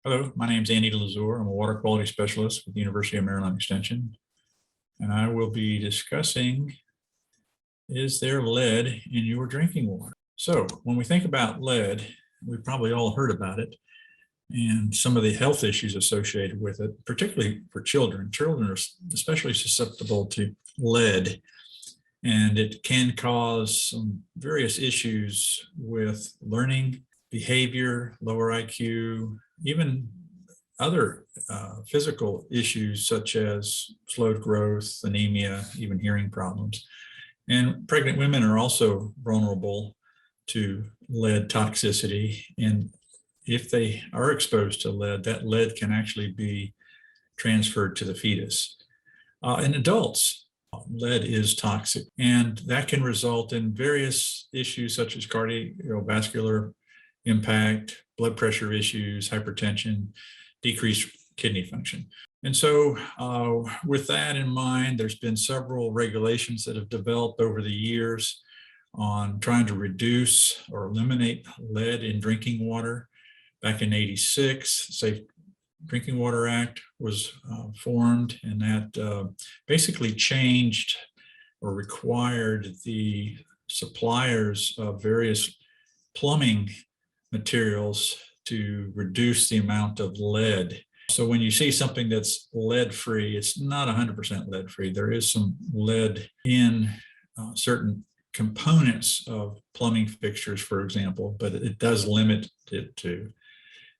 Hello, my name is Andy Lazur. I'm a water quality specialist with the University of Maryland Extension, and I will be discussing, is there lead in your drinking water? So when we think about lead, we've probably all heard about it and some of the health issues associated with it, particularly for children. Children are especially susceptible to lead, and it can cause some various issues with learning, behavior, lower IQ, even other physical issues such as slowed growth, anemia, even hearing problems. And pregnant women are also vulnerable to lead toxicity. And if they are exposed to lead, that lead can actually be transferred to the fetus. In adults, lead is toxic, and that can result in various issues such as cardiovascular impact, blood pressure issues, hypertension, decreased kidney function. And so with that in mind, there's been several regulations that have developed over the years on trying to reduce or eliminate lead in drinking water. Back in '86, Safe Drinking Water Act was formed, and that basically changed or required the suppliers of various plumbing materials to reduce the amount of lead. So when you see something that's lead-free, it's not 100% lead-free. There is some lead in certain components of plumbing fixtures, for example, but it does limit it to.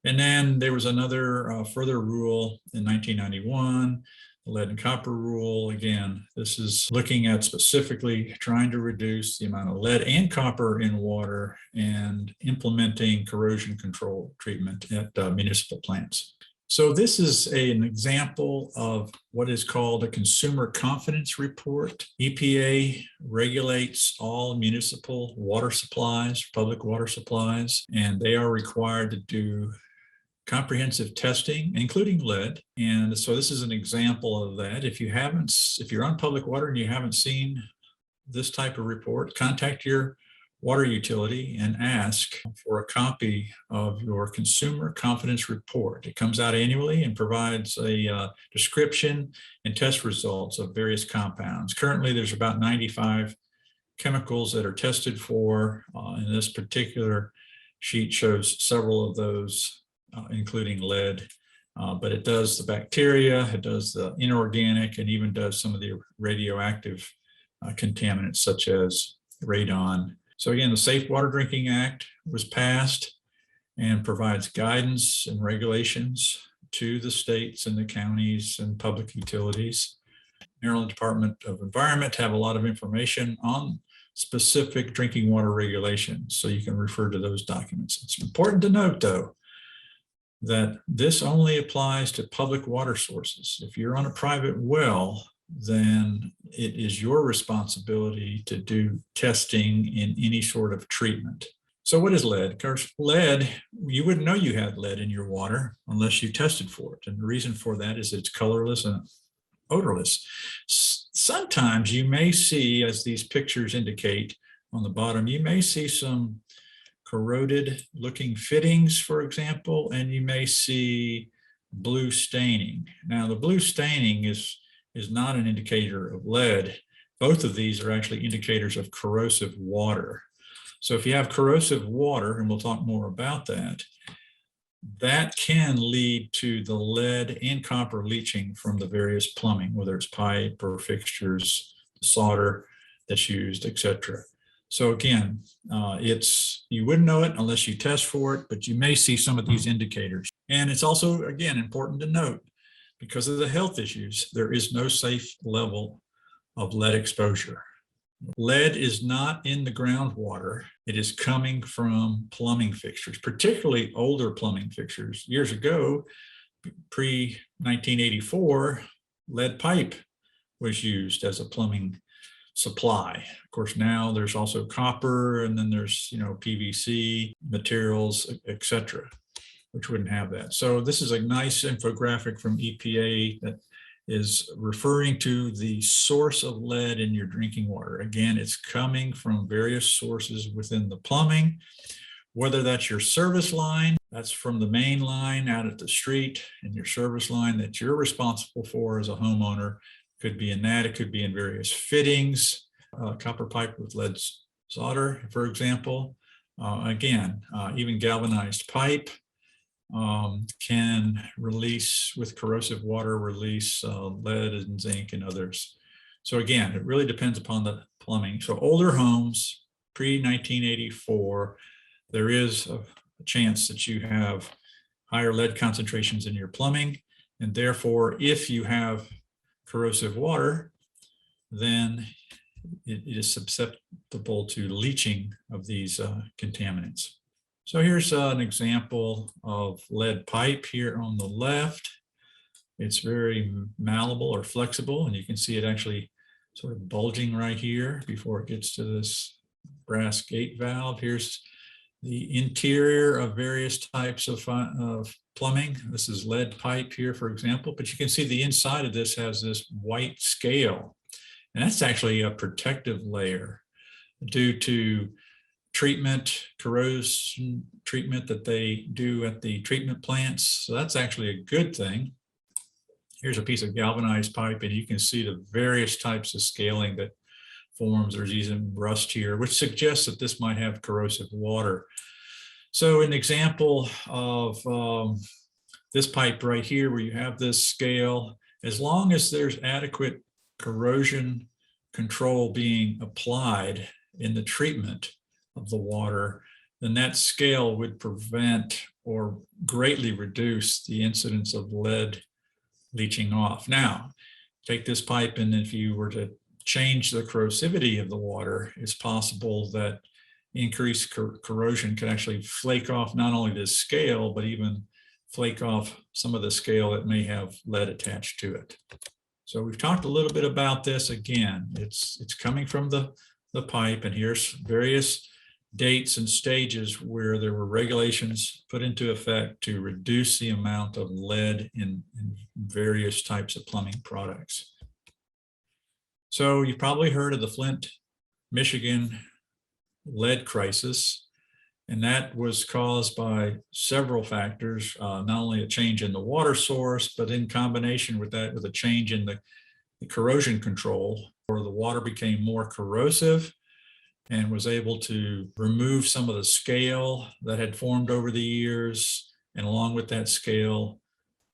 And then there was another further rule in 1991, the lead and copper rule. Again, this is looking at specifically trying to reduce the amount of lead and copper in water and implementing corrosion control treatment at municipal plants. So this is an example of what is called a consumer confidence report. EPA regulates all municipal water supplies, public water supplies, and they are required to do comprehensive testing, including lead. And so this is an example of that. If you're on public water and you haven't seen this type of report, contact your water utility and ask for a copy of your consumer confidence report. It comes out annually and provides a description and test results of various compounds. Currently, there's about 95 chemicals that are tested for, and this particular sheet shows several of those including lead, but it does the bacteria, it does the inorganic, and even does some of the radioactive contaminants such as radon. So again, the Safe Water Drinking Act was passed and provides guidance and regulations to the states and the counties and public utilities. Maryland Department of Environment have a lot of information on specific drinking water regulations, so you can refer to those documents. It's important to note, though, that this only applies to public water sources. If you're on a private well, then it is your responsibility to do testing in any sort of treatment. So what is lead? Of course, lead, you wouldn't know you had lead in your water unless you tested for it. And the reason for that is it's colorless and odorless. Sometimes you may see, as these pictures indicate on the bottom, you may see some corroded looking fittings, for example, and you may see blue staining. Now, the blue staining is not an indicator of lead. Both of these are actually indicators of corrosive water. So if you have corrosive water, and we'll talk more about that, that can lead to the lead and copper leaching from the various plumbing, whether it's pipe or fixtures, solder that's used, etc. So again, you wouldn't know it unless you test for it, but you may see some of these indicators. And it's also, again, important to note, because of the health issues, there is no safe level of lead exposure. Lead is not in the groundwater. It is coming from plumbing fixtures, particularly older plumbing fixtures. Years ago, pre-1984, lead pipe was used as a plumbing supply. Of course, now there's also copper, and then there's PVC materials, etc., which wouldn't have that. So this is a nice infographic from EPA that is referring to the source of lead in your drinking water. Again, it's coming from various sources within the plumbing, whether that's your service line That's from the main line out at the street and your service line that you're responsible for as a homeowner. Could be in that, it could be in various fittings, copper pipe with lead solder, for example. Again, even galvanized pipe can release with corrosive water, release lead and zinc and others. So again, it really depends upon the plumbing. So older homes, pre-1984, there is a chance that you have higher lead concentrations in your plumbing. And therefore, if you have corrosive water, then it is susceptible to leaching of these contaminants. So here's an example of lead pipe here on the left. It's very malleable or flexible, and you can see it actually sort of bulging right here before it gets to this brass gate valve. Here's the interior of various types of plumbing. This is lead pipe here, for example, but you can see the inside of this has this white scale, and that's actually a protective layer due to treatment, corrosion treatment that they do at the treatment plants. So that's actually a good thing. Here's a piece of galvanized pipe, and you can see the various types of scaling that forms. There's even rust here, which suggests that this might have corrosive water. So an example of this pipe right here, where you have this scale, as long as there's adequate corrosion control being applied in the treatment of the water, then that scale would prevent or greatly reduce the incidence of lead leaching off. Now, take this pipe, and if you were to change the corrosivity of the water, it's possible that increased corrosion could actually flake off not only this scale, but even flake off some of the scale that may have lead attached to it. So we've talked a little bit about this. Again, it's coming from the pipe, and here's various dates and stages where there were regulations put into effect to reduce the amount of lead in various types of plumbing products. So you've probably heard of the Flint, Michigan lead crisis, and that was caused by several factors, not only a change in the water source, but in combination with that, with a change in the corrosion control, where the water became more corrosive and was able to remove some of the scale that had formed over the years. And along with that scale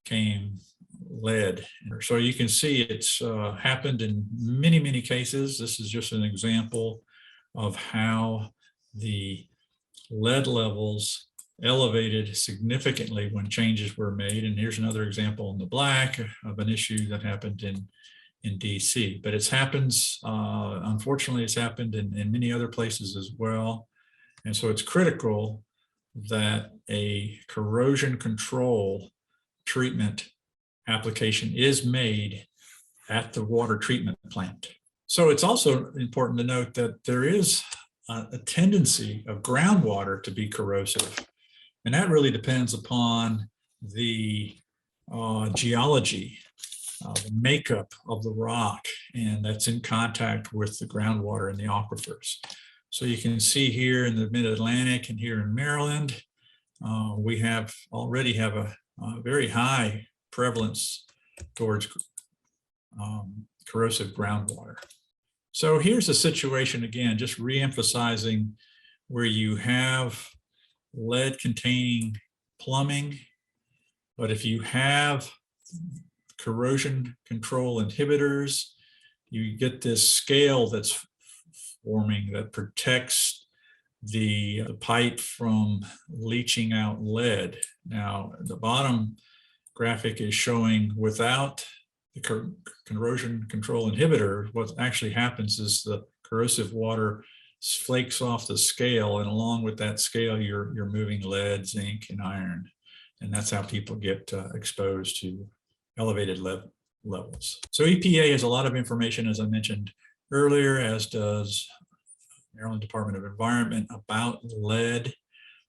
came lead. So you can see it's happened in many, many cases. This is just an example of how the lead levels elevated significantly when changes were made. And here's another example in the black of an issue that happened in DC, but it happens, unfortunately, it's happened in many other places as well. And so it's critical that a corrosion control treatment application is made at the water treatment plant. So it's also important to note that there is a tendency of groundwater to be corrosive, and that really depends upon the geology, the makeup of the rock, and that's in contact with the groundwater in the aquifers. So you can see here in the mid-Atlantic and here in Maryland, we already have a very high prevalence towards corrosive groundwater. So here's a situation, again, just re-emphasizing, where you have lead-containing plumbing, but if you have corrosion control inhibitors, you get this scale that's forming that protects the pipe from leaching out lead. Now, the bottom graphic is showing without the corrosion control inhibitor, what actually happens is the corrosive water flakes off the scale, and along with that scale, you're moving lead, zinc, and iron. And that's how people get exposed to elevated levels. So EPA has a lot of information, as I mentioned earlier, as does Maryland Department of Environment, about lead.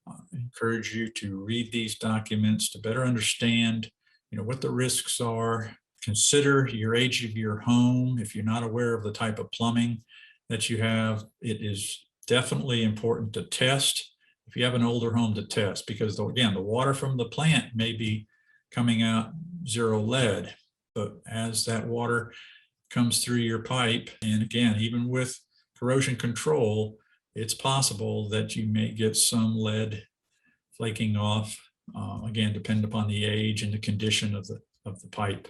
I encourage you to read these documents to better understand, what the risks are. Consider your age of your home. If you're not aware of the type of plumbing that you have, it is definitely important to test if you have an older home, to test, because again, the water from the plant may be coming out 0 lead, but as that water comes through your pipe, and again, even with corrosion control, it's possible that you may get some lead flaking off, again, depending upon the age and the condition of the pipe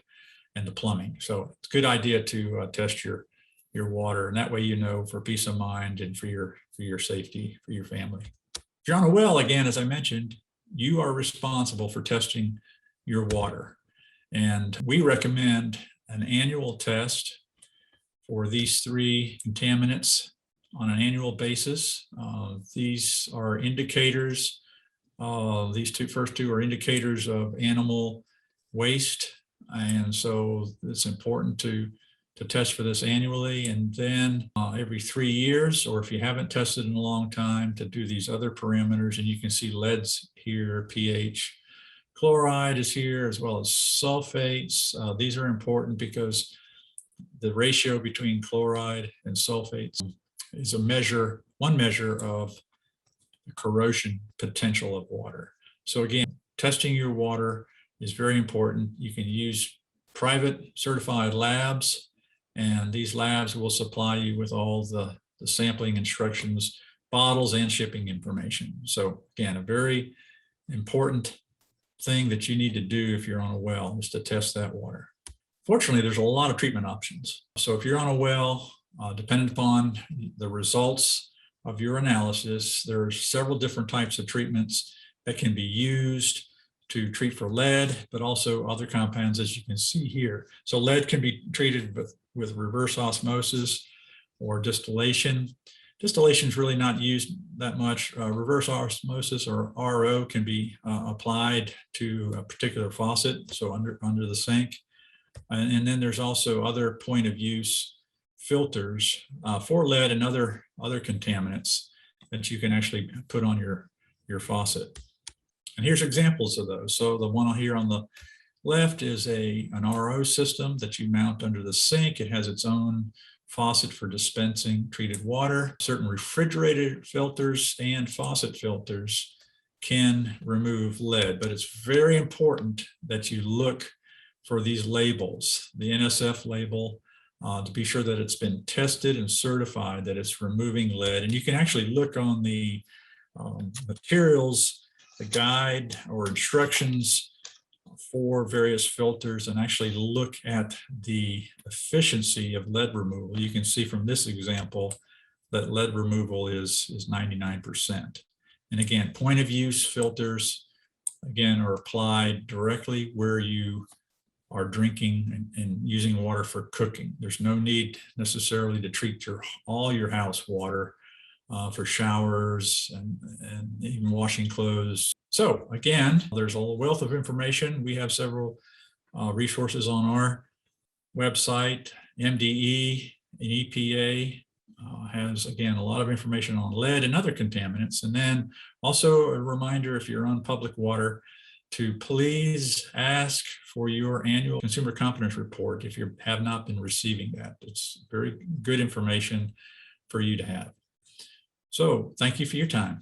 and the plumbing. So it's a good idea to test your water, and that way, you know, for peace of mind and for your safety, for your family. If you're on a well, again, as I mentioned, you are responsible for testing your water. And we recommend an annual test for these 3 contaminants on an annual basis. These are indicators. These first two are indicators of animal waste. And so it's important to test for this annually, and then every 3 years, or if you haven't tested in a long time, to do these other parameters. And you can see lead's here, pH, chloride is here, as well as sulfates. These are important because the ratio between chloride and sulfates is one measure of the corrosion potential of water. So again, testing your water is very important. You can use private certified labs, and these labs will supply you with all the sampling instructions, bottles, and shipping information. So again, a very important thing that you need to do if you're on a well is to test that water. Fortunately, there's a lot of treatment options. So if you're on a well, depending upon the results of your analysis, there are several different types of treatments that can be used to treat for lead, but also other compounds, as you can see here. So lead can be treated with reverse osmosis or distillation. Distillation is really not used that much. Reverse osmosis, or RO, can be applied to a particular faucet, so under the sink. And then there's also other point of use filters for lead and other contaminants that you can actually put on your faucet. And here's examples of those. So the one here on the left is an RO system that you mount under the sink. It has its own faucet for dispensing treated water. Certain refrigerated filters and faucet filters can remove lead, but it's very important that you look for these labels, the NSF label, to be sure that it's been tested and certified that it's removing lead. And you can actually look on the materials, the guide or instructions for various filters, and actually look at the efficiency of lead removal. You can see from this example that lead removal is 99%. And again, point of use filters, again, are applied directly where you are drinking and using water for cooking. There's no need necessarily to treat all your house water for showers and even washing clothes. So again, there's a wealth of information. We have several resources on our website. MDE and EPA has, again, a lot of information on lead and other contaminants. And then also a reminder, if you're on public water, to please ask for your annual consumer competence report if you have not been receiving that. It's very good information for you to have. So thank you for your time.